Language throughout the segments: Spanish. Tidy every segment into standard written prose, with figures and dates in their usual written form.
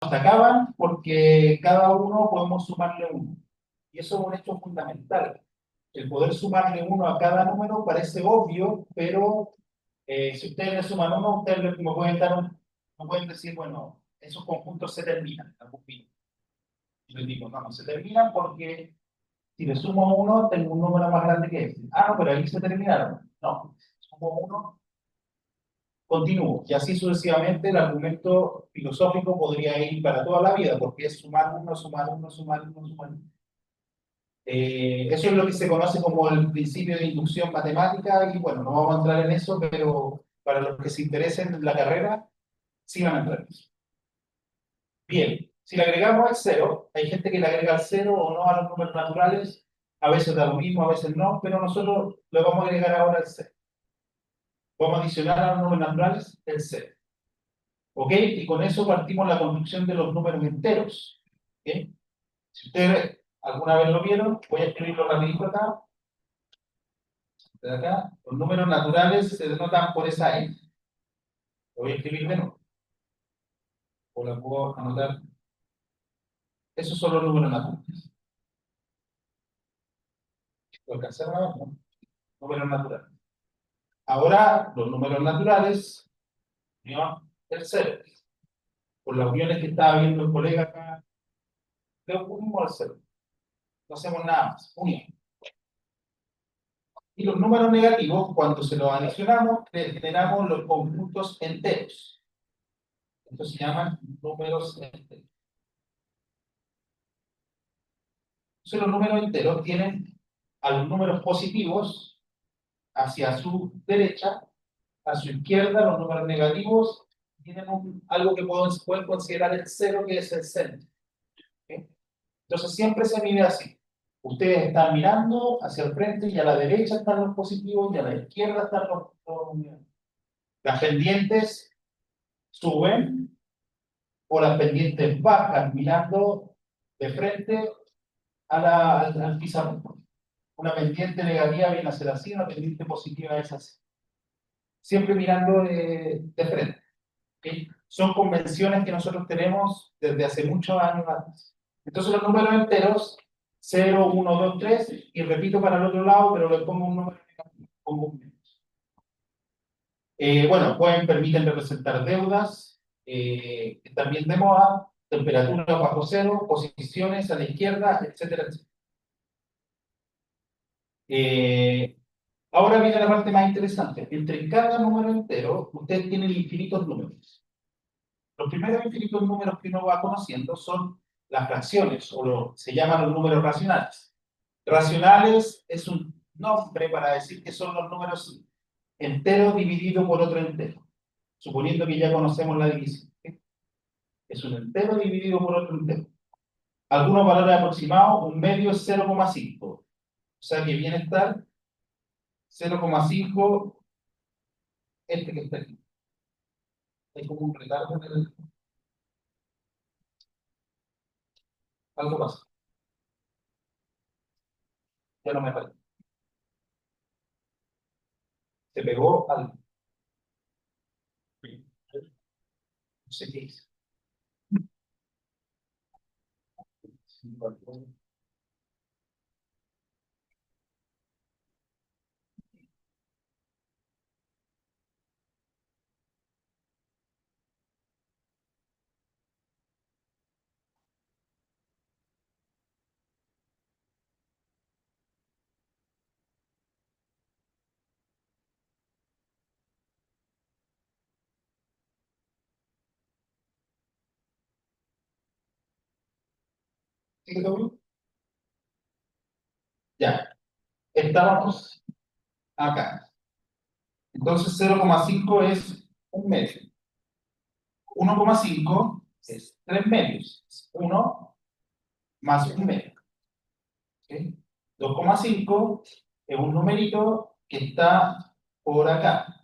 hasta acá van porque cada uno podemos sumarle uno. Y eso es un hecho fundamental. El poder sumarle uno a cada número parece obvio, pero si ustedes le suman uno, ustedes me pueden dar me pueden decir, bueno, esos conjuntos se terminan, algún fin. Yo les digo, no, no se terminan porque si le sumo uno, tengo un número más grande que ese. Ah, no, pero ahí se terminaron. No, sumo uno, continúo. Y así sucesivamente el argumento filosófico podría ir para toda la vida, porque es sumar uno, sumar uno, sumar uno, sumar uno. Eso es lo que se conoce como el principio de inducción matemática, y bueno, no vamos a entrar en eso, pero para los que se interesen en la carrera, sí van a entrar en eso. Bien, si le agregamos el cero, hay gente que le agrega el cero o no a los números naturales, a veces da lo mismo, a veces no, pero nosotros le vamos a agregar ahora el cero. Vamos a adicionar a los números naturales el cero. ¿Ok? Y con eso partimos la construcción de los números enteros. ¿Ok? Si ustedes alguna vez lo vieron, voy a escribirlo rapidito acá. De acá, los números naturales se denotan por esa N. Lo voy a escribir de nuevo. O la puedo anotar. Esos son los números naturales. ¿Lo alcanzaron a ver? ¿No? Números naturales. Ahora, los números naturales, unión el cero. Por las uniones que estaba viendo el colega acá, le unimos al cero. No hacemos nada más. Unión. Y los números negativos, cuando se los adicionamos, generamos los conjuntos enteros. Estos se llaman números enteros. Entonces, los números enteros tienen a los números positivos hacia su derecha, a su izquierda, los números negativos tienen algo que pueden considerar el cero, que es el centro. ¿Okay? Entonces, siempre se mide así. Ustedes están mirando hacia el frente y a la derecha están los positivos y a la izquierda están los. Las pendientes suben o las pendientes bajan mirando de frente al pizarrón. Una pendiente negativa viene a ser así, una pendiente positiva es así. Siempre mirando de frente. ¿Okay? Son convenciones que nosotros tenemos desde hace muchos años atrás. Entonces los números enteros, 0, 1, 2, 3, y repito para el otro lado, pero le pongo un número negativo, pongo un menos. Bueno, permiten representar deudas, que también de moda, temperatura bajo cero, posiciones a la izquierda, etcétera, etcétera. Ahora viene la parte más interesante. Entre cada número entero, ustedes tienen infinitos números. Los primeros infinitos números que uno va conociendo son las fracciones, se llaman los números racionales. Racionales es un nombre para decir que son los números enteros divididos por otro entero, suponiendo que ya conocemos la división. ¿Sí? Es un entero dividido por otro entero. Algunos valores aproximados, un medio es 0,5. O sea que viene a estar 0,5, este que está aquí. Hay como un retardo en algo pasa. Ya no me parece. Se pegó algo. No sé qué hice. ¿Sí que todo bien? Ya. Estábamos acá. Entonces 0,5 es un medio. 1,5 es 3 medios. Es 1 más un medio. ¿Okay? 2,5 es un numerito que está por acá.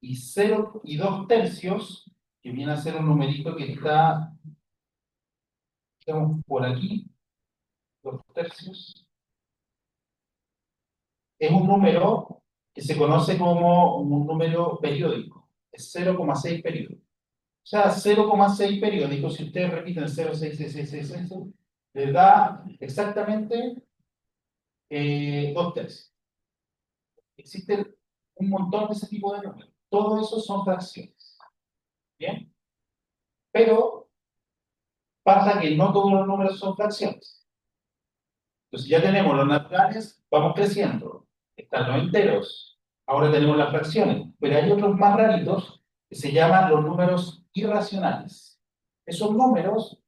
Y 0 y 2 tercios, que viene a ser un numerito que está, digamos, por aquí, 2 tercios, es un número que se conoce como un número periódico. es 0,6 periodos. O sea, 0,6 periódicos, si ustedes repiten 0,66666, les da exactamente 2 tercios. Existen un montón de ese tipo de números. Todo eso son fracciones. ¿Bien? Pero pasa que no todos los números son fracciones. Entonces ya tenemos los naturales, vamos creciendo. Están los enteros. Ahora tenemos las fracciones. Pero hay otros más raritos que se llaman los números irracionales. Esos números,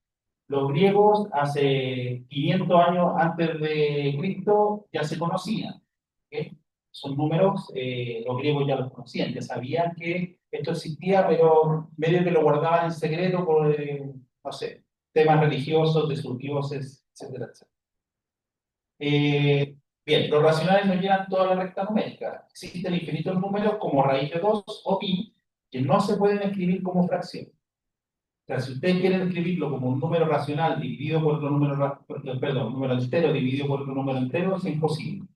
los griegos hace 500 años antes de Cristo ya se conocían. ¿Ok? Son números, los griegos ya los conocían, ya sabían que esto existía, pero medio que lo guardaban en secreto por, no sé, temas religiosos, de sus dioses, etcétera, etcétera. Bien, los racionales no llenan toda la recta numérica. Existen infinitos números como raíz de 2 o pi que no se pueden escribir como fracción. O sea, si ustedes quieren escribirlo como un número racional dividido por otro número, perdón, número entero dividido por otro número entero, es imposible.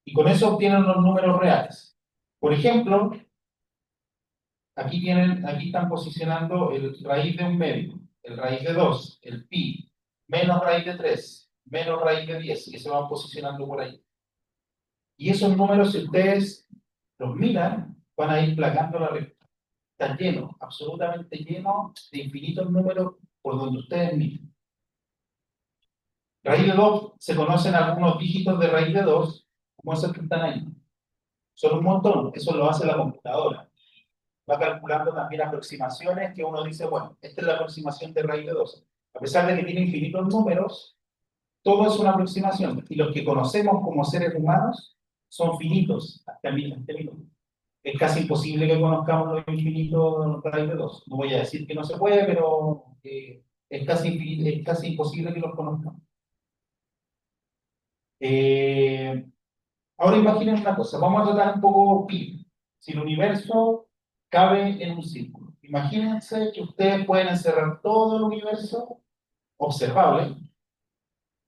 Y con eso obtienen los números reales. Por ejemplo, aquí están posicionando el raíz de un medio, el raíz de 2, el pi, menos raíz de 3, menos raíz de 10, que se van posicionando por ahí. Y esos números, si ustedes los miran, van a ir placando la recta. Está lleno, absolutamente lleno de infinitos números por donde ustedes miren. Raíz de 2, se conocen algunos dígitos de raíz de 2, como esos que están ahí. Son un montón, eso lo hace la computadora. Va calculando también aproximaciones que uno dice, bueno, esta es la aproximación de raíz de 2. A pesar de que tiene infinitos números, todo es una aproximación. Y los que conocemos como seres humanos son finitos hasta este minuto. Es casi imposible que conozcamos los infinitos raíz de 2. No voy a decir que no se puede, pero es casi imposible que los conozcamos. Eh, Ahora imaginen una cosa, vamos a tratar un poco pi. Si el universo cabe en un círculo, imagínense que ustedes pueden encerrar todo el universo observable.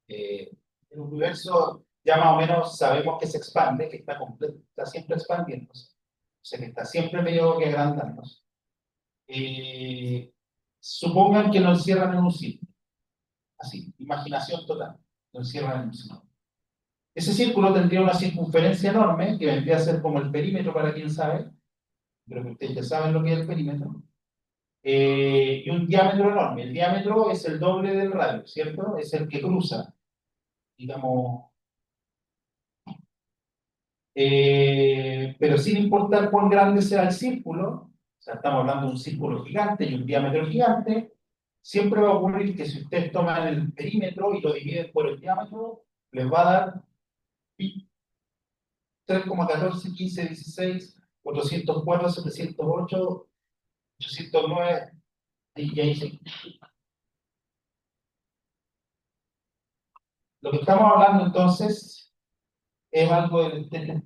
El universo ya más o menos sabemos que se expande, que está completo, está siempre expandiéndose. O sea que está siempre medio que agrandándose. Supongan que lo encierran en un círculo. Así, imaginación total. Lo encierran en un círculo. Ese círculo tendría una circunferencia enorme, que vendría a ser como el perímetro para quien sabe. Creo que ustedes ya saben lo que es el perímetro. Y un diámetro enorme. El diámetro es el doble del radio, ¿cierto? Es el que cruza, digamos. Pero sin importar cuán grande sea el círculo, o sea, estamos hablando de un círculo gigante y un diámetro gigante, siempre va a ocurrir que si ustedes toman el perímetro y lo dividen por el diámetro, les va a dar pi 3,14, 15, 16, 404, 708, 809, y ahí sí. Lo que estamos hablando entonces es algo del estilo.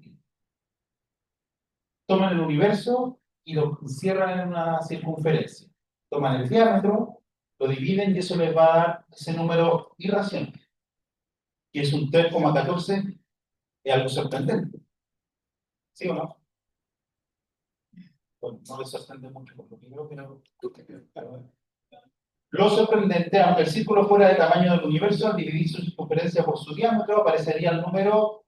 Toman el universo y lo encierran en una circunferencia. Toman el diámetro, lo dividen y eso les va a dar ese número irracional, que es un 3,14, es algo sorprendente. ¿Sí o no? Bueno, no les sorprende mucho por lo que creo, pero lo sorprendente, aunque el círculo fuera de tamaño del universo, al dividir su circunferencia por su diámetro, aparecería el número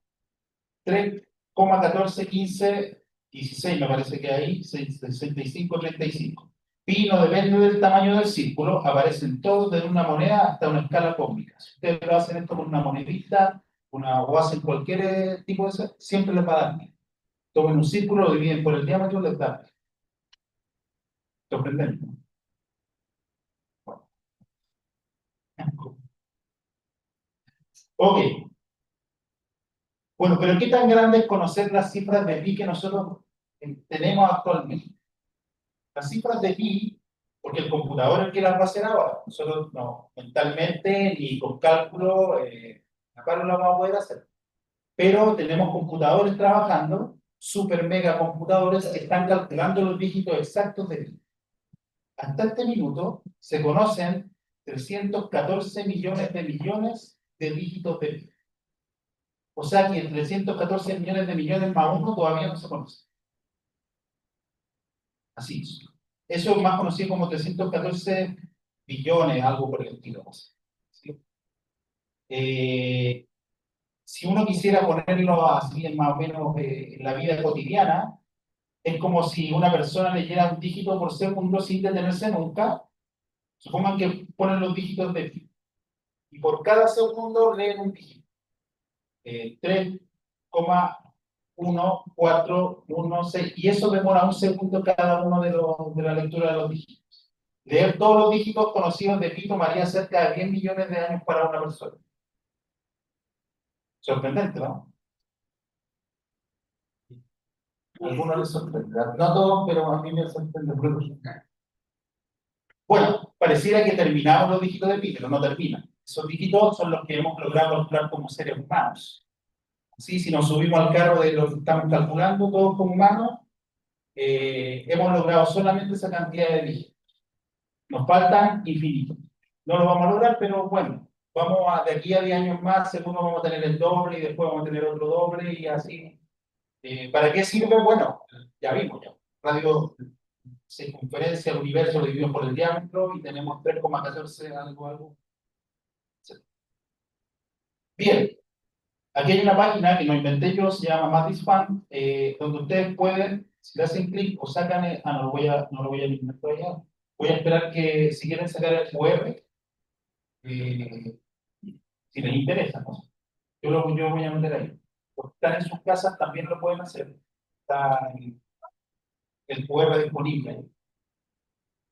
3,14, 15, 16, me parece que ahí, 65, 35. Pi no depende del tamaño del círculo, aparecen todos desde una moneda hasta una escala cósmica. Si ustedes lo hacen esto con una monedita, o hacen cualquier tipo de siempre les va a dar pi. Tomen un círculo, lo dividen por el diámetro, les da pi. Sorprendente. Bueno. Ok. Bueno, pero ¿qué tan grande es conocer las cifras de pi que nosotros tenemos actualmente? Las cifras de pi, porque el computador es el que las va a hacer ahora. Nosotros no, mentalmente ni con cálculo, acá no lo vamos a poder hacer. Pero tenemos computadores trabajando, super mega computadores que están calculando los dígitos exactos de pi. Hasta este minuto se conocen 314 millones de dígitos de pi. O sea que 314 millones de millones más uno todavía no se conoce. Así es. Eso es más conocido como 314 billones, algo por el estilo. ¿Sí? Si uno quisiera ponerlo así en más o menos en la vida cotidiana, es como si una persona leyera un dígito por segundo sin detenerse nunca. Supongan que ponen los dígitos de pi y por cada segundo leen un dígito. 3,1416 y eso demora un segundo cada uno de la lectura de los dígitos. Leer todos los dígitos conocidos de pi tomaría cerca de 10 millones de años para una persona. Sorprendente, ¿no? A algunos les sorprende. No todos, pero a mí me sorprende. Bueno, pareciera que terminamos los dígitos de pi, pero no terminan. Esos dígitos son los que hemos logrado calcular como seres humanos. Así, si nos subimos al carro de lo que estamos calculando todos como humanos, hemos logrado solamente esa cantidad de dígitos. Nos faltan infinitos. No lo vamos a lograr, pero bueno, de aquí a 10 años más, seguro vamos a tener el doble y después vamos a tener otro doble y así. ¿Para qué sirve? Bueno, ya vimos ya. Radio circunferencia del universo lo dividimos por el diámetro y tenemos 3,14 algo. Bien, aquí hay una página que no inventé yo, se llama MathIsFun, donde ustedes pueden, si le hacen clic o sacan, no lo voy a eliminar todavía, voy a esperar que si quieren sacar el QR, si les interesa, ¿no? Yo voy a meter ahí. Los que están en sus casas también lo pueden hacer. Está el QR disponible. No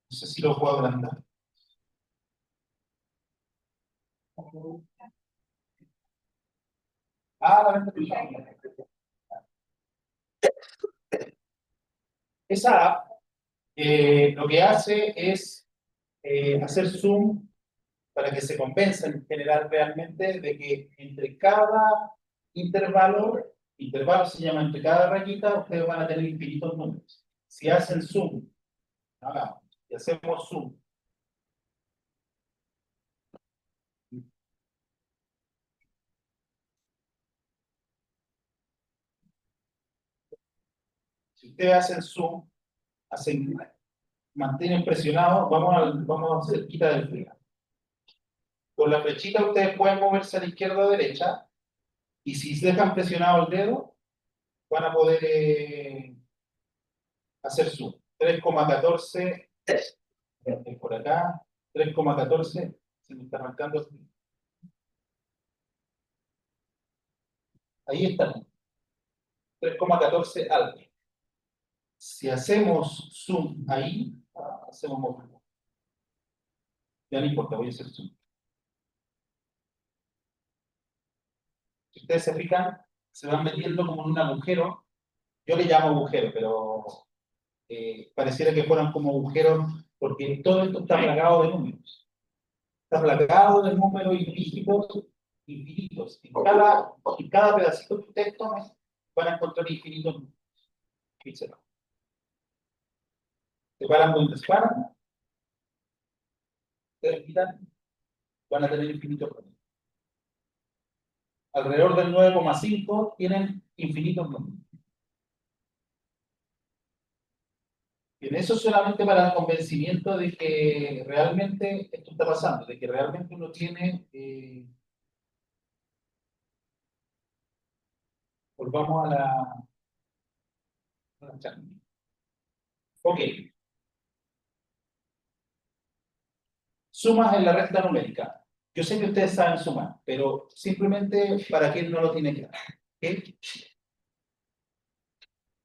sé si lo puedo agrandar. La venta privada. Esa app lo que hace es hacer zoom para que se compensen en general realmente de que entre cada intervalo se llama entre cada rayita, ustedes van a tener infinitos números. Si hacen zoom, hagamos, y hacemos zoom, si ustedes hacen zoom, mantienen presionado, vamos a cerquita del final. Con la flechita ustedes pueden moverse a la izquierda o derecha, y si dejan presionado el dedo, van a poder hacer zoom. 3,14 por acá, 3,14 se me está arrancando. Ahí está, 3,14 algo. Si hacemos zoom ahí, hacemos otro. Ya no importa, voy a hacer zoom. Si ustedes se fijan, se van metiendo como en un agujero. Yo le llamo agujero, pero pareciera que fueran como agujeros, porque todo esto está plagado de números. Está plagado de números y dígitos infinitos. En cada pedacito que ustedes tomen, van a encontrar infinitos números. Se paran donde se paran, ustedes miran, van a tener infinitos números. Alrededor del 9,5 tienen infinitos números. Bien, eso solamente para el convencimiento de que realmente esto está pasando, de que realmente uno tiene. Volvamos a la charla. Ok. Sumas en la recta numérica. Yo sé que ustedes saben sumar, pero simplemente para quien no lo tiene claro. ¿Okay?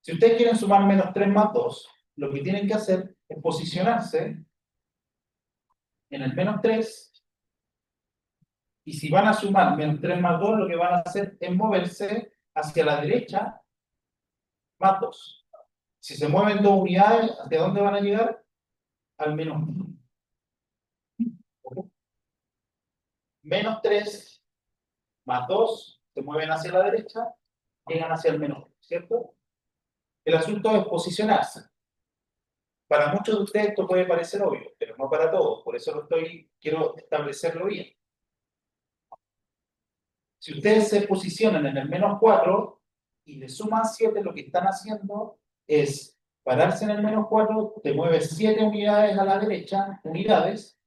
Si ustedes quieren sumar menos 3 más 2, lo que tienen que hacer es posicionarse en el menos 3, y si van a sumar menos 3 más 2, lo que van a hacer es moverse hacia la derecha más 2. Si se mueven 2 unidades, ¿hacia dónde van a llegar? Al menos 1. Menos 3 más 2 se mueven hacia la derecha, llegan hacia el menos 3, ¿cierto? El asunto es posicionarse. Para muchos de ustedes esto puede parecer obvio, pero no para todos, por eso quiero establecerlo bien. Si ustedes se posicionan en el menos 4 y le suman 7, lo que están haciendo es Pararse en el -4 te mueve 7 unidades a la derecha, unidades,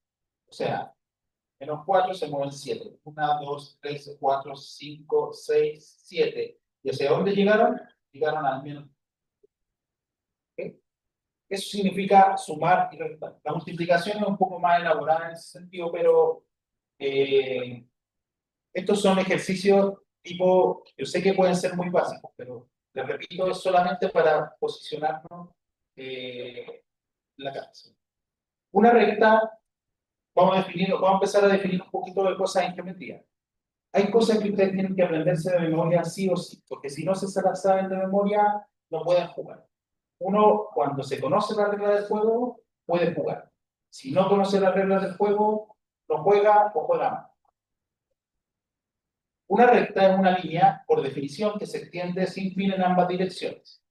o sea, -4 se mueven 7. 1, 2, 3, 4, 5, 6, 7. ¿Y hacia dónde llegaron? Llegaron al menos. ¿Okay? Eso significa sumar y restar. La multiplicación es un poco más elaborada en ese sentido, pero estos son ejercicios tipo, yo sé que pueden ser muy básicos, pero les repito, es solamente para posicionarnos la cabeza. Una recta, vamos a empezar a definir un poquito de cosas en geometría. Hay cosas que ustedes tienen que aprenderse de memoria sí o sí, porque si no se las saben de memoria, no pueden jugar. Uno, cuando se conoce la regla del juego, puede jugar. Si no conoce las reglas del juego, no juega o juega mal. Una recta es una línea, por definición, que se extiende sin fin en ambas direcciones.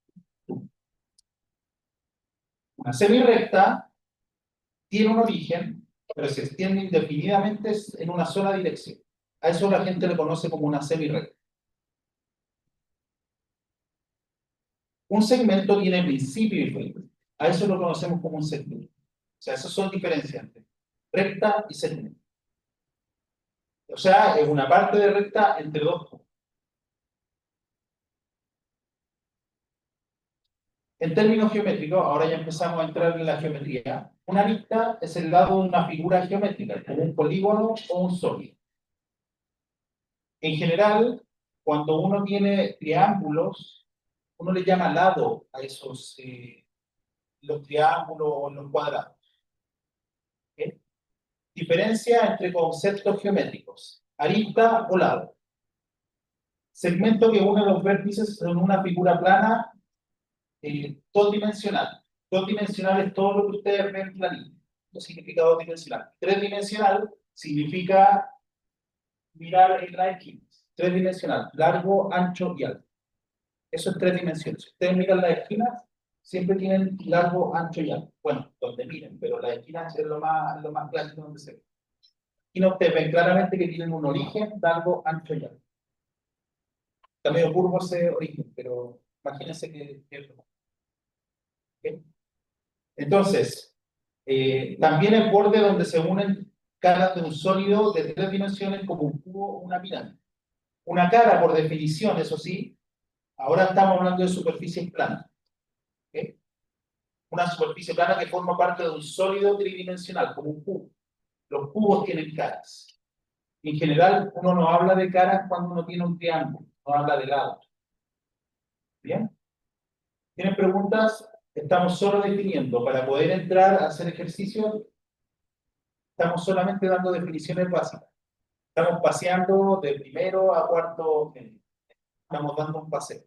Una semirrecta tiene un origen, pero se extiende indefinidamente en una sola dirección. A eso la gente le conoce como una semirrecta. Un segmento tiene principio y fin. A eso lo conocemos como un segmento. O sea, esas son diferenciantes. Recta y segmento. O sea, es una parte de recta entre dos puntos. En términos geométricos, ahora ya empezamos a entrar en la geometría. Una arista es el lado de una figura geométrica, como un polígono o un sólido. En general, cuando uno tiene triángulos, uno le llama lado a esos, los triángulos o los cuadrados. ¿Okay? Diferencia entre conceptos geométricos. Arista o lado. Segmento que une los vértices en una figura plana dos dimensional. Dos dimensional es todo lo que ustedes ven planito. Eso significa dos dimensional. Tres dimensional significa mirar en las esquinas. Tres dimensional, largo, ancho y alto. Eso es tres dimensiones. Si ustedes miran las esquinas, siempre tienen largo, ancho y alto. Bueno, donde miren, pero las esquinas es lo más clásico donde se ve. Y no, ustedes ven claramente que tienen un origen, largo, ancho y alto. Está medio curvo ese origen, pero imagínense que es lo. ¿Okay? Entonces, también el borde donde se unen caras de un sólido de tres dimensiones como un cubo o una pirámide. Una cara, por definición, eso sí, ahora estamos hablando de superficies planas. ¿Okay? Una superficie plana que forma parte de un sólido tridimensional, como un cubo. Los cubos tienen caras. En general, uno no habla de caras cuando uno tiene un triángulo, no habla de lados. ¿Bien? ¿Tienen preguntas? Estamos solo definiendo. Para poder entrar a hacer ejercicios, estamos solamente dando definiciones básicas. Estamos paseando de primero a cuarto medio. Estamos dando un paseo.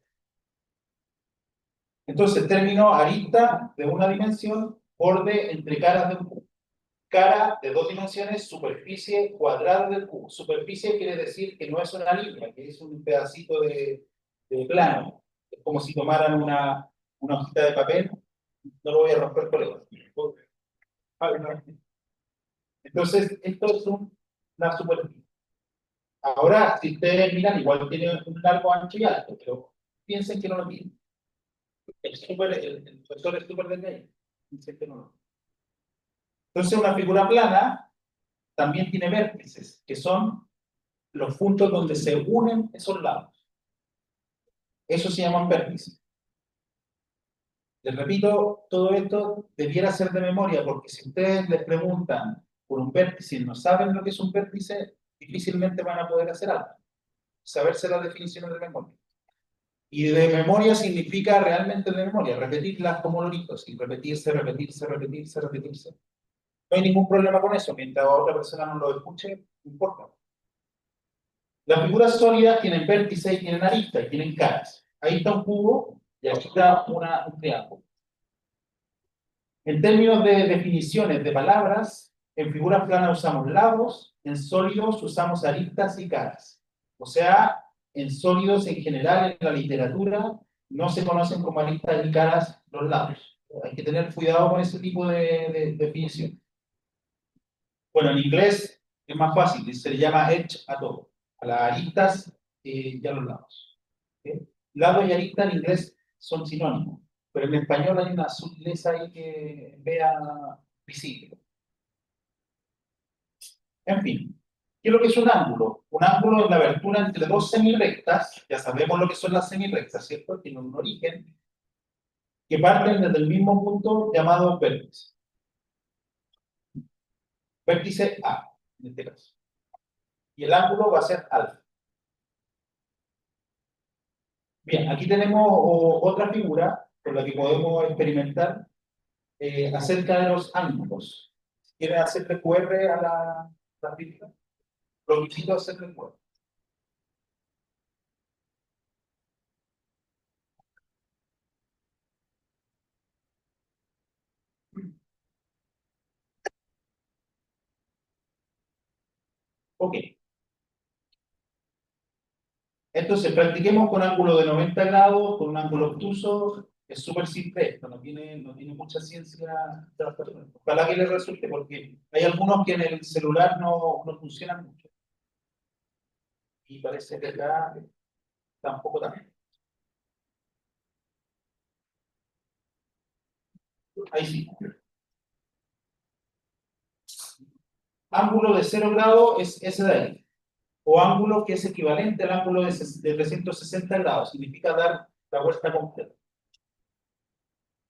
Entonces, término arista de una dimensión, borde entre caras de un cubo. Cara de dos dimensiones, superficie cuadrada del cubo. Superficie quiere decir que no es una línea, que es un pedacito de plano. Es como si tomaran una hojita de papel. No lo voy a romper por eso. Entonces, esto es una superficie. Ahora, si ustedes miran, igual tiene un largo, ancho y alto, pero piensen que no lo tiene. El profesor es súper delgado. Piensen que no lo tiene. Entonces, una figura plana también tiene vértices, que son los puntos donde se unen esos lados. Eso se llaman vértices. Les repito, todo esto debiera ser de memoria, porque si ustedes les preguntan por un vértice y no saben lo que es un vértice, difícilmente van a poder hacer algo. Saberse las definiciones de memoria. Y de memoria significa realmente de memoria, repetirlas como loritos, y repetirse, repetirse, repetirse, repetirse. No hay ningún problema con eso, mientras otra persona no lo escuche, no importa. Las figuras sólidas tienen vértices y tienen aristas y tienen caras. Ahí está un cubo y aquí está un triángulo. En términos de definiciones de palabras, en figuras planas usamos lados, en sólidos usamos aristas y caras. O sea, en sólidos en general en la literatura no se conocen como aristas y caras los lados. Hay que tener cuidado con ese tipo de definición. Bueno, en inglés es más fácil, se le llama edge a todo, a las aristas y a los lados. ¿Okay? Lado y arista en inglés son sinónimos. pero en español hay una sutileza ahí que vea visible. En fin, ¿qué es lo que es un ángulo? Un ángulo es la abertura entre dos semirectas, ya sabemos lo que son las semirectas, ¿cierto? Tienen un origen, que parten desde el mismo punto llamado vértice. Vértice A, en este caso. Y el ángulo va a ser alfa. Bien, aquí tenemos otra figura con la que podemos experimentar acerca de los ángulos. ¿Quieren hacerle QR a la figura? Lo invito a hacerle QR. Ok. Entonces, practiquemos con ángulo de 90 grados, con un ángulo obtuso. Es súper simple esto, no tiene mucha ciencia. Ojalá que les resulte, porque hay algunos que en el celular no funcionan mucho. Y parece que acá tampoco también. Ahí sí. Ángulo de 0 grados es ese de ahí. O ángulo que es equivalente al ángulo de 360 grados. Significa dar la vuelta completa.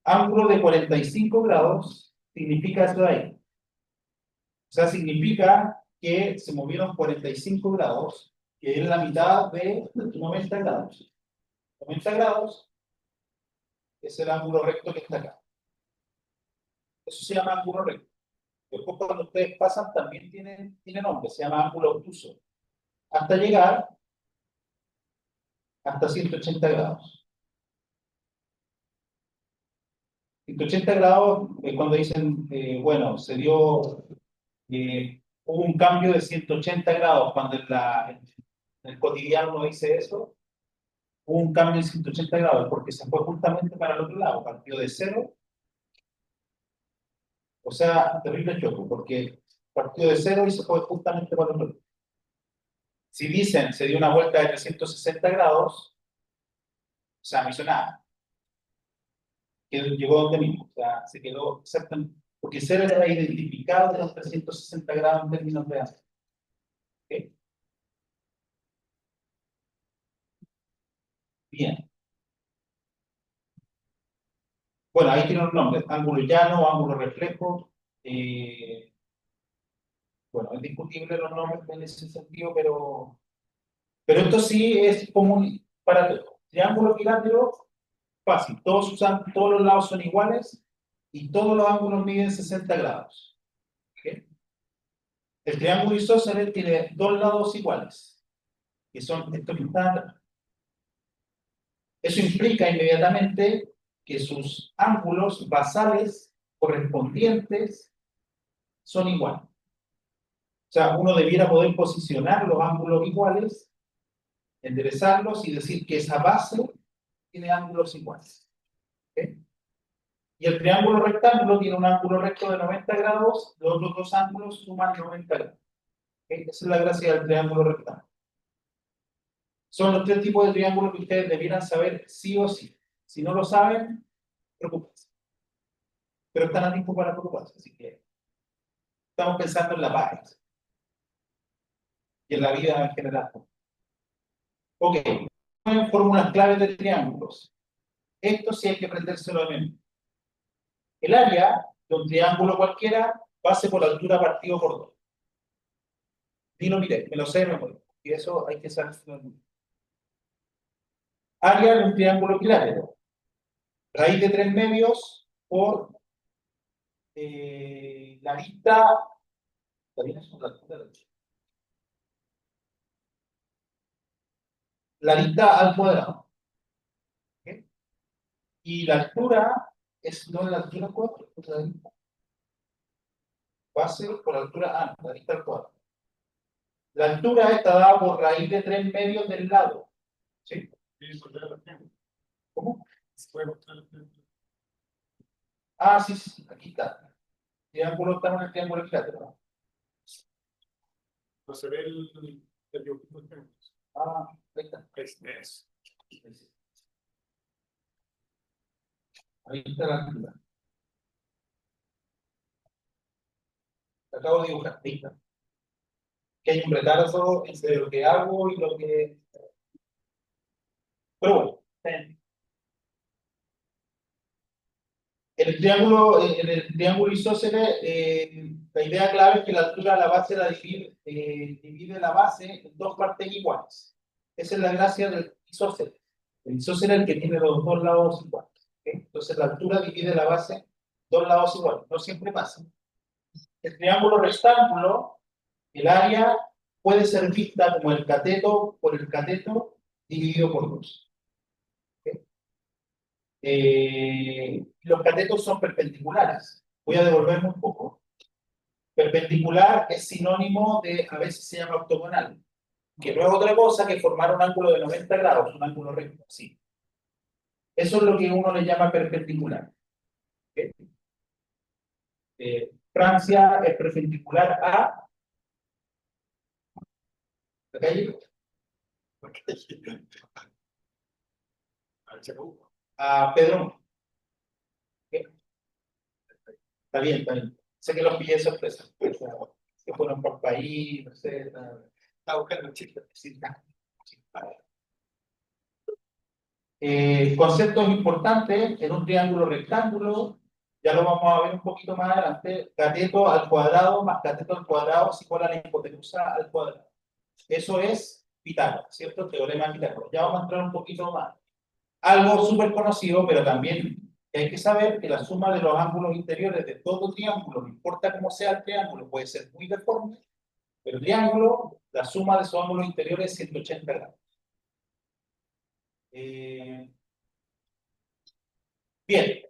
Ángulo de 45 grados significa eso de ahí. O sea, significa que se movieron 45 grados, que es la mitad de 90 grados. 90 grados es el ángulo recto que está acá. Eso se llama ángulo recto. Después, cuando ustedes pasan, también tiene nombre, se llama ángulo obtuso. Hasta llegar hasta 180 grados. 180 grados es cuando dicen, bueno, hubo un cambio de 180 grados, cuando en el cotidiano uno dice eso, hubo un cambio de 180 grados, porque se fue justamente para el otro lado, partió de cero, o sea, terrible choque, porque partió de cero y se fue justamente para el otro lado. Si dicen, se dio una vuelta de 360 grados, o sea, no hizo nada, llegó donde mismo, o sea, se quedó exactamente, porque cero era identificado de los 360 grados en términos de ángulo. ¿Okay? Bien. Bueno, ahí tiene un nombre, ángulo llano, ángulo reflejo. Bueno, es discutible los nombres en ese sentido, pero esto sí es común para todos. Triángulo equilátero, fácil. Todos los lados son iguales y todos los ángulos miden 60 grados. ¿Okay? El triángulo isósceles tiene dos lados iguales, que son estos que están acá. Eso implica inmediatamente que sus ángulos basales correspondientes son iguales. O sea, uno debiera poder posicionar los ángulos iguales, enderezarlos y decir que esa base tiene ángulos iguales. ¿Okay? Y el triángulo rectángulo tiene un ángulo recto de 90 grados, los otros dos ángulos suman 90 grados. ¿Okay? Esa es la gracia del triángulo rectángulo. Son los tres tipos de triángulos que ustedes debieran saber sí o sí. Si no lo saben, preocupense. Pero están a tiempo para preocuparse, así que estamos pensando en la paz y en la vida en general. Ok, fórmulas claves de triángulos. Esto sí hay que aprendérselo de memoria. El área de un triángulo cualquiera, base por altura partido por 2. Dilo, mire, me lo sé de memoria. Y eso hay que saberlo de memoria. Área de un triángulo equilátero. Raíz de 3 medios por la lista. La lista al cuadrado. ¿Okay? Y la altura es no la altura al cuadrado, es la lista. Base por altura A, la lista al cuadrado. La altura está dada por raíz de 3 medios del lado. ¿Sí? ¿Cómo? Ah, sí, sí, aquí está. Triángulo, estamos en el triángulo equilátero. No se ve el dibujito. Ah, ahí está. Es. Ahí está la altura. Acabo de dibujar. Ahí está. Que hay un retardo entre lo que hago y lo que... Pero bueno, en el triángulo isósceles, la idea clave es que la altura de la base divide la base en dos partes iguales. Esa es la gracia del isósceles. El isósceles es el que tiene los dos lados iguales. ¿Ok? Entonces la altura divide la base en dos lados iguales. No siempre pasa. El triángulo rectángulo, el área puede ser vista como el cateto por el cateto dividido por dos. ¿Ok? Los catetos son perpendiculares. Voy a devolverme un poco. Perpendicular es sinónimo de, a veces se llama octogonal, que no es otra cosa que formar un ángulo de 90 grados, un ángulo recto, así. Eso es lo que uno le llama perpendicular. ¿Okay? Francia es perpendicular ¿la calle? A Pedro. ¿Okay? Está bien, está bien. Sé que los pillé de sorpresa. Se fueron por país, no sé. Está buscando chistes. Sí, está. Conceptos importantes en un triángulo rectángulo, ya lo vamos a ver un poquito más adelante. Cateto al cuadrado más cateto al cuadrado es igual a la hipotenusa al cuadrado. Eso es Pitágoras, ¿cierto? Teorema de Pitágoras. Ya vamos a entrar un poquito más. Algo súper conocido, pero también hay que saber que la suma de los ángulos interiores de todo triángulo, no importa cómo sea el triángulo, puede ser muy deforme, pero el triángulo, la suma de sus ángulos interiores es 180 grados. Bien,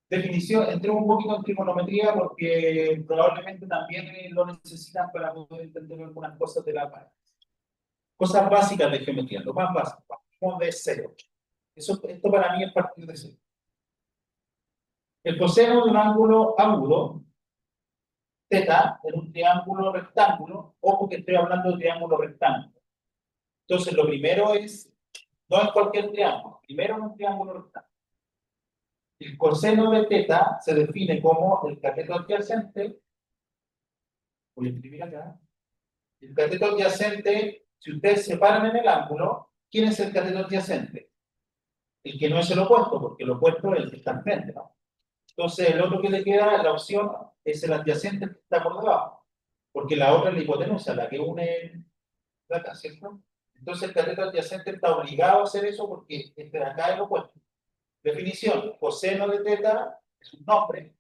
definición, entremos un poquito en trigonometría porque probablemente también lo necesitan para poder entender algunas cosas de la parte. Cosas básicas de geometría, lo más básico, partimos de cero. Esto para mí es partir de cero. El coseno de un ángulo agudo, θ, en un triángulo rectángulo, ojo que estoy hablando de triángulo rectángulo. Entonces, lo primero es, no es cualquier triángulo, primero es un triángulo rectángulo. El coseno de θ se define como el cateto adyacente, voy a escribir acá, el cateto adyacente, si ustedes se paran en el ángulo, ¿quién es el cateto adyacente? El que no es el opuesto, porque el opuesto es el que está enfrente, ¿no? Entonces, el otro que le queda, la opción, es el adyacente que está por debajo, porque la otra es la hipotenusa, la que une acá, ¿cierto? Entonces, el cateto adyacente está obligado a hacer eso porque este de acá es el opuesto. Definición, coseno de θ es un nombre,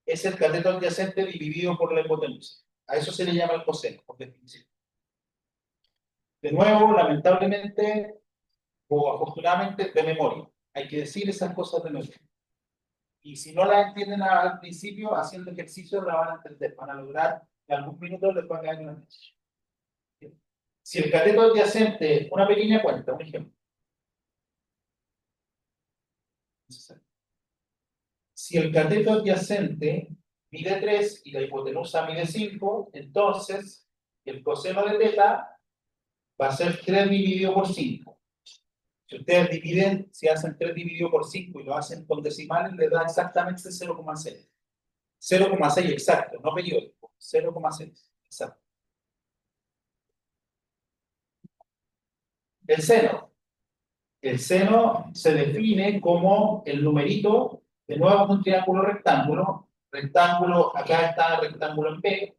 es el cateto adyacente dividido por la hipotenusa. A eso se le llama el coseno, por definición. De nuevo, lamentablemente, o afortunadamente, de memoria. Hay que decir esas cosas de memoria. Y si no las entienden al principio, haciendo ejercicio la van a entender. Van a lograr en algún minuto les van a caer una noche. Si el cateto adyacente, una pequeña cuenta, un ejemplo. Si el cateto adyacente mide 3 y la hipotenusa mide 5, entonces el coseno de θ va a ser 3 dividido por 5. Si ustedes dividen, si hacen 3 dividido por 5 y lo hacen con decimales, les da exactamente 0,6. 0,6 exacto, no periódico. 0,6 exacto. El seno. El seno se define como el numerito, de nuevo en un triángulo rectángulo. Rectángulo, acá está rectángulo en P,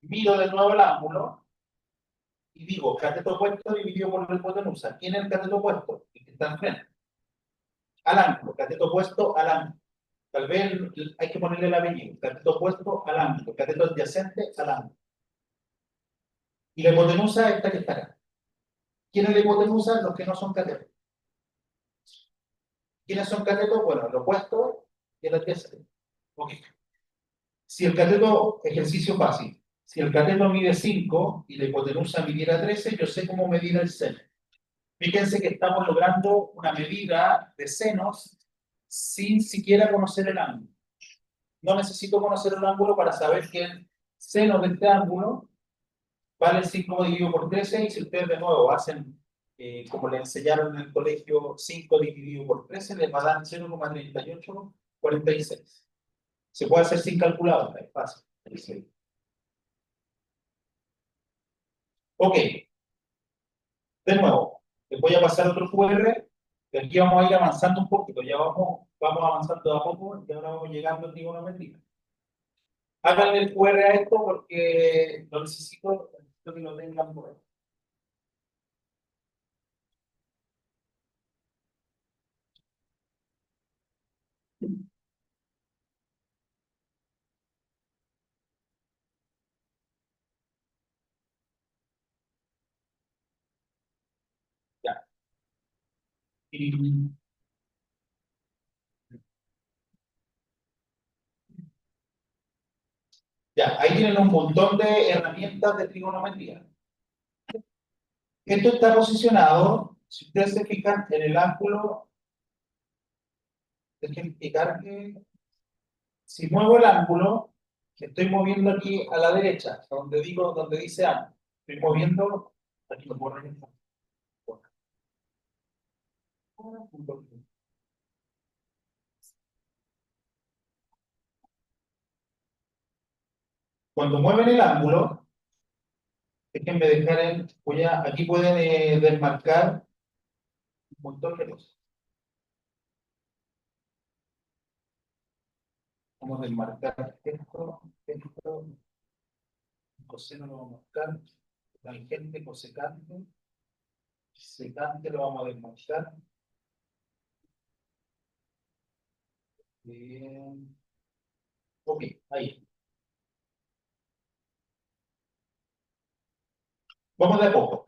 miro de nuevo el ángulo y digo cateto opuesto dividido por la hipotenusa. ¿Quién es el cateto opuesto? El que está enfrente. Al ángulo, cateto opuesto al ángulo. Tal vez hay que ponerle el apellido. Cateto opuesto al ángulo, cateto adyacente al ángulo. Y la hipotenusa esta que está acá. ¿Quién es la hipotenusa? Los que no son catetos. ¿Quiénes son catetos? Bueno, el opuesto y el adyacente. Ok. Si el cateto, ejercicio fácil, si el cateto mide 5 y la hipotenusa midiera 13, yo sé cómo medir el seno. Fíjense que estamos logrando una medida de senos sin siquiera conocer el ángulo. No necesito conocer el ángulo para saber que el seno de este ángulo vale 5 dividido por 13, y si ustedes de nuevo hacen como le enseñaron en el colegio, 5 dividido por 13 les va a dar 0,3846. Se puede hacer sin calculadora, es fácil. Sí. Ok, de nuevo, les voy a pasar otro QR. De aquí vamos a ir avanzando un poquito. Ya vamos avanzando de a poco y ahora vamos llegando a trigonometría. Háganle el QR a esto porque lo necesito que lo tengan por ahí. Ya. Y- ya, ahí tienen un montón de herramientas de trigonometría. Esto está posicionado, si ustedes se fijan en el ángulo, déjenme explicar que si muevo el ángulo, que estoy moviendo aquí a la derecha, donde dice ángulo, estoy moviendo, aquí lo puedo revisar. Cuando mueven el ángulo, déjenme dejar aquí pueden desmarcar un montón de cosas. Vamos a desmarcar esto, coseno lo vamos a marcar, tangente, cosecante, secante lo vamos a desmarcar. Bien. Ok, ahí. Vamos de a poco.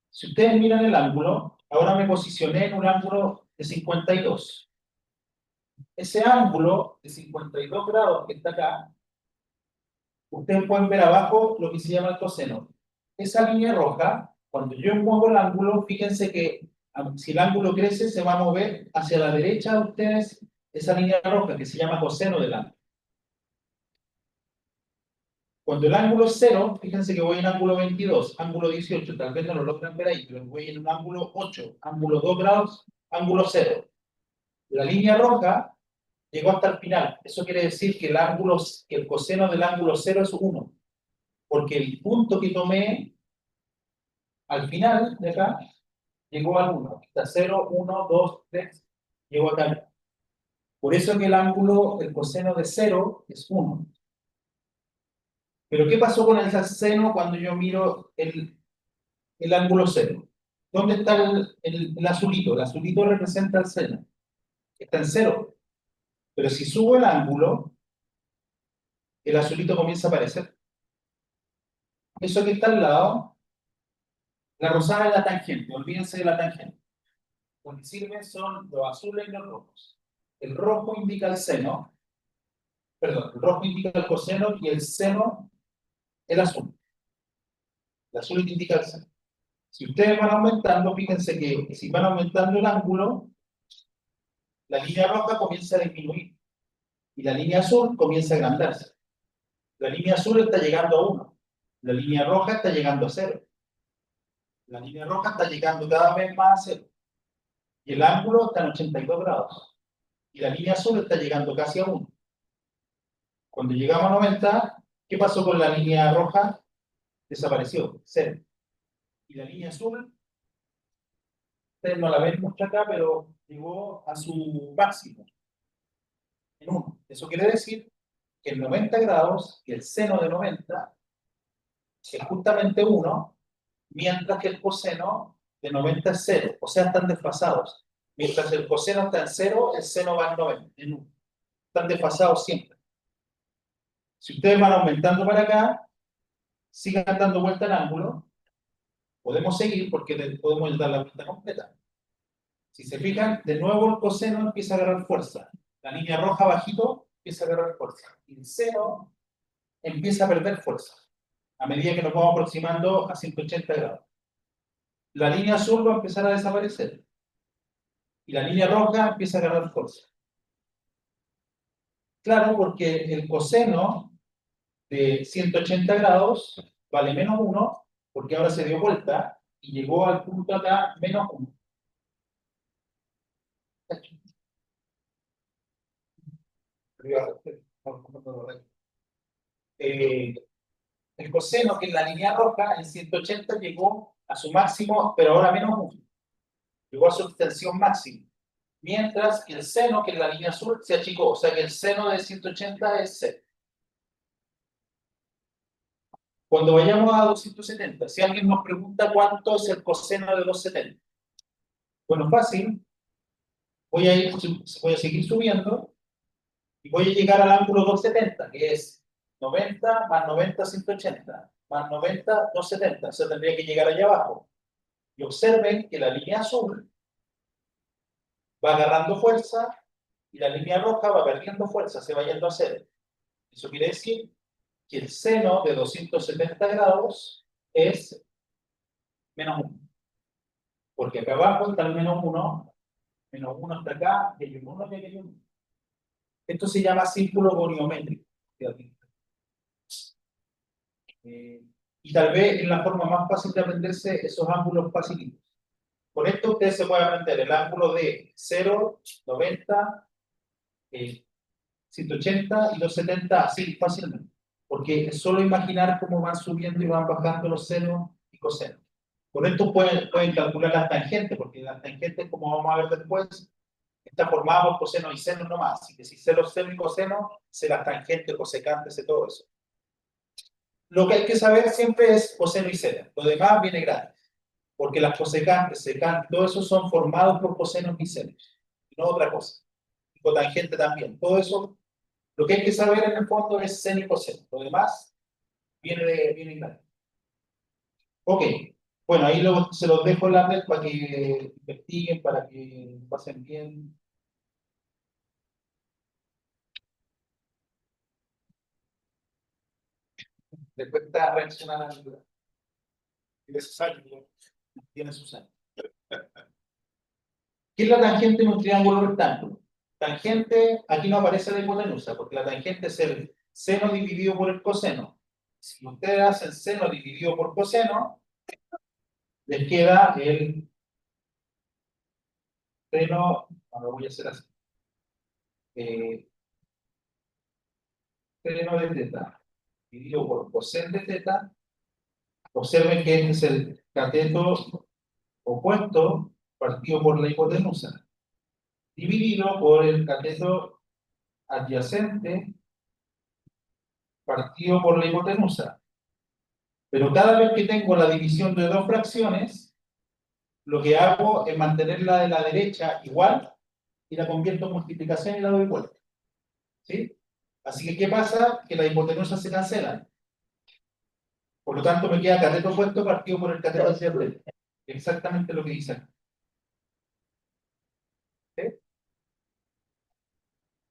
Si ustedes miran el ángulo, ahora me posicioné en un ángulo de 52. Ese ángulo de 52 grados que está acá, ustedes pueden ver abajo lo que se llama el coseno. Esa línea roja, cuando yo muevo el ángulo, fíjense que si el ángulo crece, se va a mover hacia la derecha de ustedes esa línea roja que se llama coseno del ángulo. Cuando el ángulo es 0, fíjense que voy en ángulo 22, ángulo 18, tal vez no lo logran ver ahí, pero voy en un ángulo 8, ángulo 2 grados, ángulo 0. La línea roja llegó hasta el final. Eso quiere decir que el coseno del ángulo 0 es 1, porque el punto que tomé al final de acá llegó al 1. Está 0, 1, 2, 3, llegó acá. Por eso que el coseno de 0 es 1. Pero ¿qué pasó con el seno cuando yo miro el ángulo 0? ¿Dónde está el azulito? El azulito representa el seno. Está en 0. Pero si subo el ángulo, el azulito comienza a aparecer. Eso que está al lado, la rosada es la tangente. Olvídense de la tangente. Lo que sirven son los azules y los rojos. El rojo indica el seno, perdón, el rojo indica el coseno y el seno el azul. El azul indica el seno. Si ustedes van aumentando, fíjense que si van aumentando el ángulo, la línea roja comienza a disminuir y la línea azul comienza a agrandarse. La línea azul está llegando a 1, la línea roja está llegando a 0, la línea roja está llegando cada vez más a 0 y el ángulo está en 82 grados y la línea azul está llegando casi a 1. Cuando llegamos a 90, ¿qué pasó con la línea roja? Desapareció, 0. Y la línea azul, ustedes no la ven mucho acá, pero llegó a su máximo, en 1. Eso quiere decir que en 90 grados, que el seno de 90 es justamente 1, mientras que el coseno de 90 es 0. O sea, están desfasados. Mientras el coseno está en 0, el seno va en 90, en 1. Están desfasados siempre. Si ustedes van aumentando para acá, sigan dando vuelta al ángulo, podemos seguir porque podemos dar la vuelta completa. Si se fijan, de nuevo el coseno empieza a agarrar fuerza. La línea roja bajito empieza a agarrar fuerza. Y el seno empieza a perder fuerza a medida que nos vamos aproximando a 180 grados. La línea azul va a empezar a desaparecer y la línea roja empieza a agarrar fuerza. Claro, porque el coseno de 180 grados vale menos 1 porque ahora se dio vuelta y llegó al punto acá menos 1. Eh, el coseno, que es la línea roja, en 180 llegó a su máximo, pero ahora menos 1. Llegó a su extensión máxima. Mientras que el seno, que es la línea azul, se achicó. O sea que el seno de 180 es 0. Cuando vayamos a 270, si alguien nos pregunta cuánto es el coseno de 270, bueno, fácil, voy a seguir subiendo y voy a llegar al ángulo 270, que es 90 más 90, 180, más 90, 270. O sea, tendría que llegar allá abajo. Y observen que la línea azul va agarrando fuerza y la línea roja va perdiendo fuerza, se va yendo a 0. Eso quiere decir que el seno de 270 grados es menos 1. Porque acá abajo está el menos 1 está acá, y hay un 1 y hay un 1. Esto se llama círculo goniométrico. Y tal vez es la forma más fácil de aprenderse esos ángulos facilitos. Con esto usted se puede aprender el ángulo de 0, 90, 180 y 270 así fácilmente. Porque es solo imaginar cómo van subiendo y van bajando los senos y cosenos. Con esto pueden calcular las tangentes, porque las tangentes, como vamos a ver después, está formada por coseno y seno nomás. Así que si seno, seno y coseno, se las tangentes, cosecantes y todo eso. Lo que hay que saber siempre es coseno y seno. Lo demás viene gratis. Porque las cosecantes, secantes, todo eso son formados por cosenos y senos. No otra cosa. Y cotangente también. Todo eso, lo que hay que saber en el fondo es seno y coseno. Lo demás viene gratis. Ok. Bueno, ahí se los dejo en la red para que investiguen, para que pasen bien. Después está reaccionando de sus años, tiene sus años. ¿Qué es la tangente en un triángulo rectángulo? Tangente, aquí no aparece la hipotenusa, porque la tangente es el seno dividido por el coseno. Si ustedes hacen seno dividido por coseno, les queda el seno, ahora voy a hacer así, eh, seno de teta dividido por coseno de teta. Observen que este es el cateto opuesto partido por la hipotenusa, dividido por el cateto adyacente partido por la hipotenusa. Pero cada vez que tengo la división de dos fracciones, lo que hago es mantener la de la derecha igual y la convierto en multiplicación y la doy vuelta. ¿Sí? Así que, ¿qué pasa? Que las hipotenusas se cancelan. Por lo tanto, me queda cateto opuesto partido por el cateto adyacente. Exactamente lo que dice aquí. ¿Sí?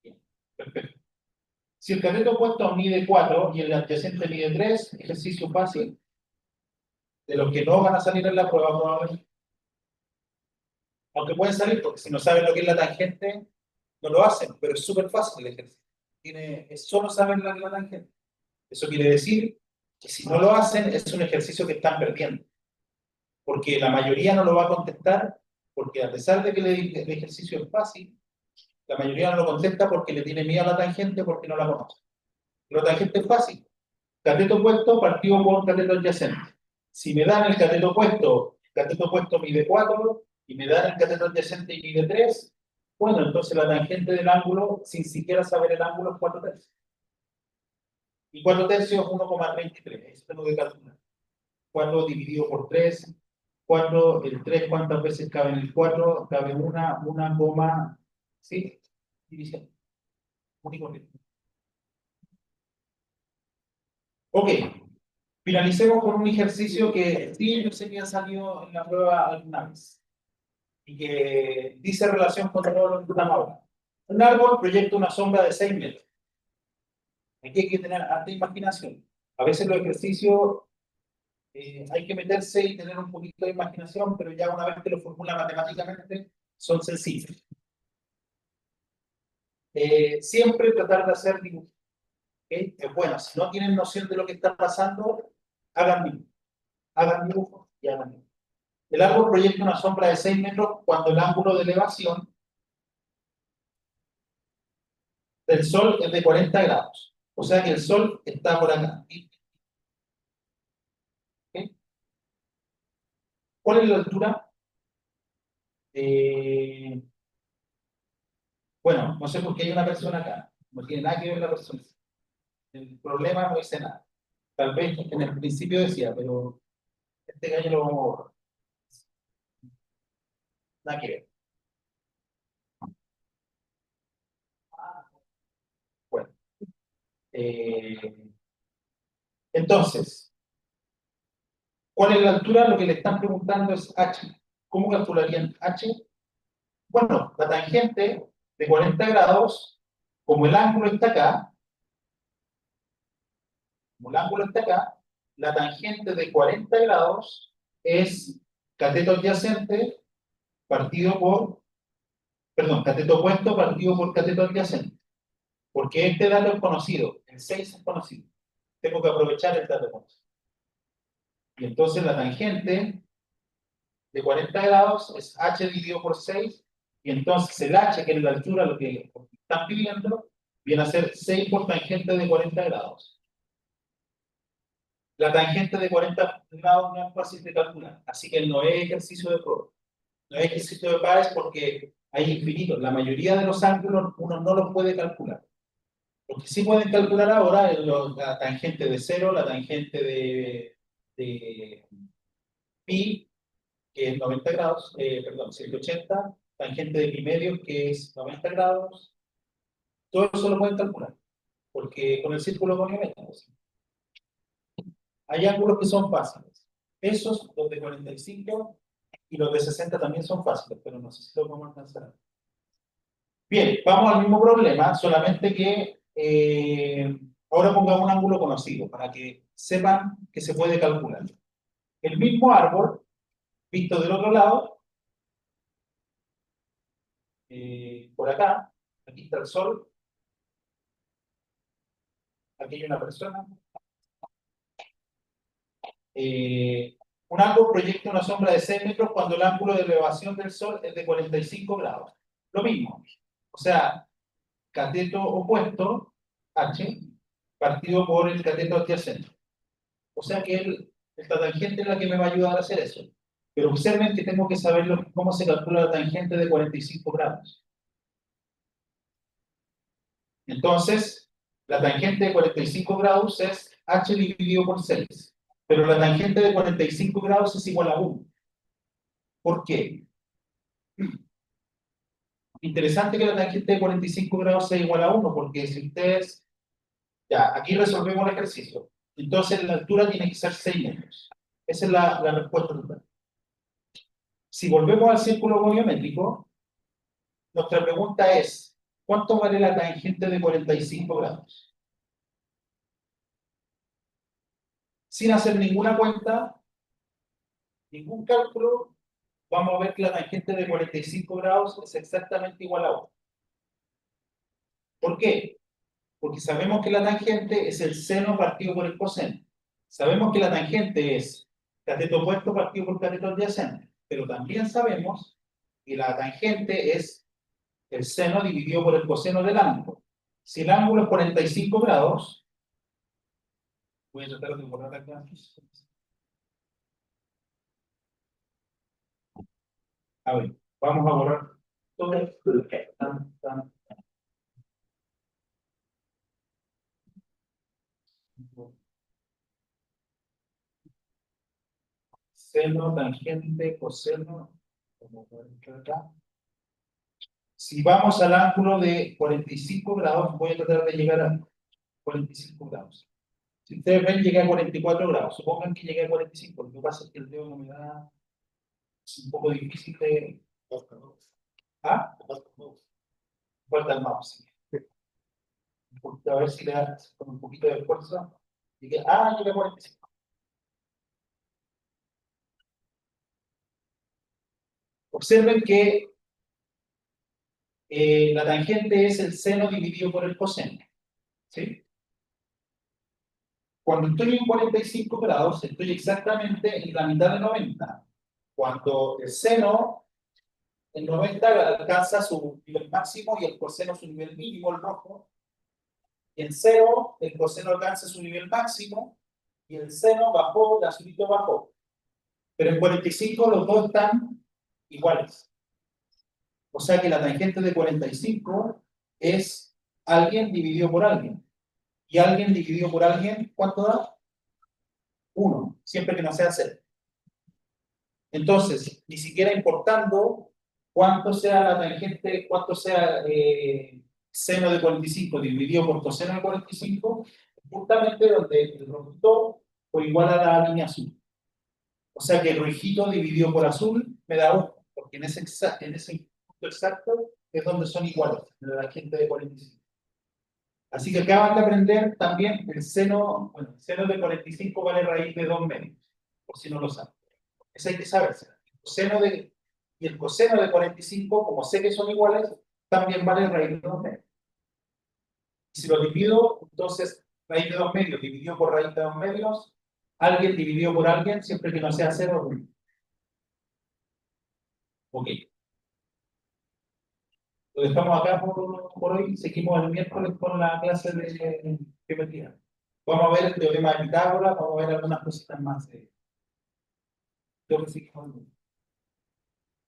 Bien, perfecto. Si el cateto opuesto mide 4 y el adyacente mide 3, ejercicio fácil, de los que no van a salir en la prueba probablemente. Aunque pueden salir, porque si no saben lo que es la tangente, no lo hacen, pero es súper fácil el ejercicio. Es solo saber la tangente. Eso quiere decir que si no lo hacen, es un ejercicio que están perdiendo. Porque la mayoría no lo va a contestar, porque a pesar de que el ejercicio es fácil, la mayoría no lo contesta porque le tiene miedo a la tangente, porque no la conoce. Pero la tangente es fácil. Cateto opuesto partido por cateto adyacente. Si me dan el cateto opuesto mide 4, y me dan el cateto adyacente y mide 3, bueno, entonces la tangente del ángulo, sin siquiera saber el ángulo, es 4 tercios. Y 4 tercios es 1,33. Eso tengo que calcular. 4 dividido por 3. 4, el 3, ¿cuántas veces cabe en el 4? Cabe una coma, ¿sí? División. Único. Ok. Finalicemos con un ejercicio que sí, yo sé que ha salido en la prueba alguna vez y que dice relación con todo lo que estamos hablando. Un árbol proyecta una sombra de 6 metros. Aquí hay que tener harta imaginación. A veces los ejercicios hay que meterse y tener un poquito de imaginación, pero ya una vez que lo formula matemáticamente, son sencillos. Siempre tratar de hacer dibujos. ¿Okay? Bueno, si no tienen noción de lo que está pasando, hagan dibujos. Hagan dibujo y hagan dibujo. El árbol proyecta una sombra de 6 metros cuando el ángulo de elevación del Sol es de 40 grados. O sea que el Sol está por acá. ¿Ok? ¿Cuál es la altura? Eh, bueno, no sé por qué hay una persona acá. No tiene nada que ver la persona. El problema no dice nada. Tal vez en el principio decía, pero este gallo lo vamos a borrar. Nada que ver. Bueno, eh, entonces, ¿cuál es la altura? Lo que le están preguntando es h. ¿Cómo calcularían h? Bueno, la tangente de 40 grados, como el ángulo está acá, como el ángulo está acá, la tangente de 40 grados es cateto adyacente partido por, perdón, cateto opuesto partido por cateto adyacente. Porque este dato es conocido, el 6 es conocido. Tengo que aprovechar el dato conocido. Y entonces la tangente de 40 grados es h dividido por 6, y entonces el h, que es la altura, lo que están pidiendo, viene a ser 6 por tangente de 40 grados. La tangente de 40 grados no es fácil de calcular, así que no es ejercicio de prueba. No es ejercicio de pares porque hay infinitos. La mayoría de los ángulos uno no los puede calcular. Lo que sí pueden calcular ahora es la tangente de 0, la tangente de pi, que es 90 grados, perdón, 180, tangente de pi medio, que es 90 grados. Todo eso lo pueden calcular, porque con el círculo goniométrico. Hay ángulos que son fáciles. Esos, los de 45 y los de 60 también son fáciles, pero no sé si lo vamos a alcanzar. Bien, vamos al mismo problema, solamente que ahora pongamos un ángulo conocido para que sepan que se puede calcular. El mismo árbol, visto del otro lado, por acá, aquí está el Sol, aquí hay una persona. Un árbol proyecta una sombra de 6 metros cuando el ángulo de elevación del Sol es de 45 grados. Lo mismo. O sea, cateto opuesto, H, partido por el cateto adyacente. O sea que esta tangente es la que me va a ayudar a hacer eso. Pero observen que tengo que saber cómo se calcula la tangente de 45 grados. Entonces, la tangente de 45 grados es h dividido por 6. Pero la tangente de 45 grados es igual a 1. ¿Por qué? Interesante que la tangente de 45 grados sea igual a 1, porque si ustedes... Ya, aquí resolvemos el ejercicio. Entonces, la altura tiene que ser 6 metros. Esa es la respuesta total. Si volvemos al círculo goniométrico, nuestra pregunta es, ¿cuánto vale la tangente de 45 grados? Sin hacer ninguna cuenta, ningún cálculo, vamos a ver que la tangente de 45 grados es exactamente igual a 1. ¿Por qué? Porque sabemos que la tangente es el seno partido por el coseno. Sabemos que la tangente es cateto opuesto partido por cateto adyacente, pero también sabemos que la tangente es el seno dividido por el coseno del ángulo. Si el ángulo es 45 grados, voy a tratar de borrar acá. A ver, vamos a borrar todo esto. Seno, tangente, coseno. Como acá. Si vamos al ángulo de 45 grados, voy a tratar de llegar a 45 grados. Si ustedes ven, llegué a 44 grados. Supongan que llegué a 45. Lo que pasa es que el dedo no me da. Es un poco difícil de. ¿Ah? Falta el mouse. A ver si le da con un poquito de fuerza. Llegué a 45. Observen que la tangente es el seno dividido por el coseno. ¿Sí? Cuando estoy en 45 grados, estoy exactamente en la mitad de 90. Cuando el seno en 90 alcanza su nivel máximo y el coseno su nivel mínimo, el rojo. Y en 0, el coseno alcanza su nivel máximo y el seno bajó, el azulito bajó. Pero en 45 los dos están iguales. O sea que la tangente de 45 es alguien dividido por alguien. Y alguien dividido por alguien, ¿cuánto da? 1, siempre que no sea 0. Entonces, ni siquiera importando cuánto sea la tangente, cuánto sea seno de 45 dividido por coseno de 45, justamente donde el rojito fue igual a la línea azul. O sea que el rojito dividido por azul me da 1, porque en ese punto exacto es donde son iguales, la tangente de 45. Así que acaban de aprender también el seno, bueno, el seno de 45 vale raíz de 2 medios, por si no lo saben. Eso hay que saberse. Y el coseno de 45, como sé que son iguales, también vale raíz de 2 medios. Y si lo divido, entonces raíz de 2 medios dividido por raíz de 2 medios, alguien dividido por alguien, siempre que no sea 0, 1. Ok. Lo dejamos acá por hoy. Seguimos el miércoles con la clase de geometría. Vamos a ver el teorema de Pitágoras, vamos a ver algunas cositas más. Creo que seguimos.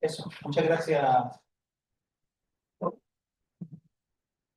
Eso, muchas gracias.